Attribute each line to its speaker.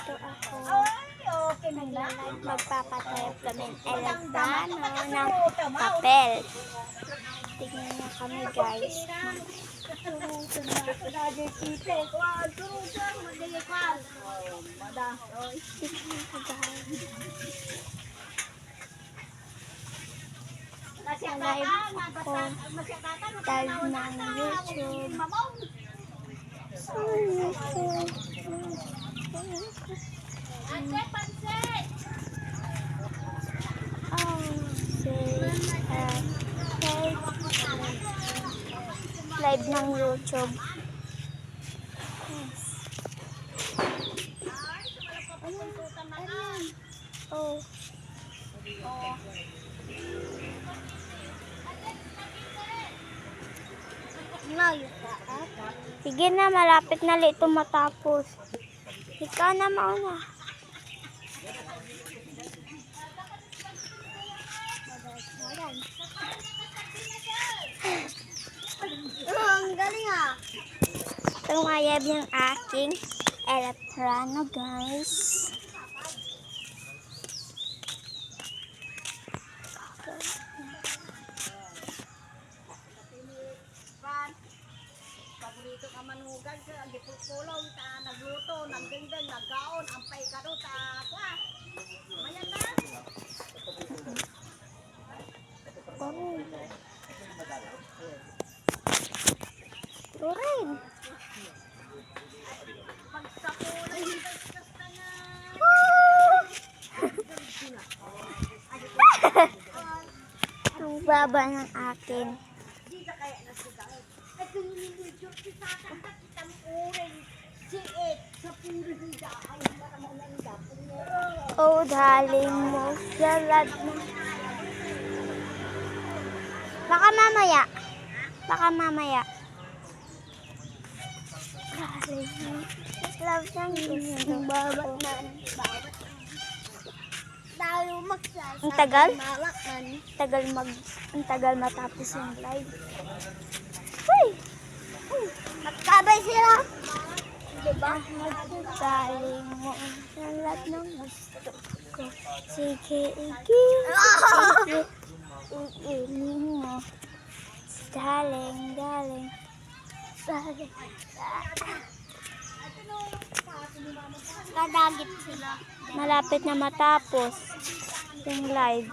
Speaker 1: Dito ako nagla-live, magpapatayap kami ng electrano ng papel. Tignan niyo kami guys. Live ako, live ng YouTube. Live ng YouTube. Yes. Oh. Sige na, malapit na ito matapos. Ikaw na mauna.
Speaker 2: Ang galing ah.
Speaker 1: Itong ayab ng aking electrano guys.
Speaker 2: Paborito ka manugan sa gipulong ta nagluto nang dingding nagkaon ampay ka do ta kwa. Mayan na.
Speaker 1: Turin.
Speaker 2: Pagsakulay basta na.
Speaker 1: Ang baba ng akin.
Speaker 2: Di ka kaya nasigaw. Ay kung nililidyo kita kanta kita uring. Siit sa puro hida ay maramanang dapon mo.
Speaker 1: Oh, daling mo salad mo. Baka mamaya. Baka mamaya. Love ng gusto.
Speaker 2: Babat man. Lalo magsasama.
Speaker 1: Ang tagal?
Speaker 2: Malak man.
Speaker 1: Ang tagal matapos yung live. Uy!
Speaker 2: Magkabay sila.
Speaker 1: Diba? Daling mo salad ng gusto ko. Sige, iigilin mo. Daling.
Speaker 2: Kadagit sila.
Speaker 1: Malapit na matapos yung live.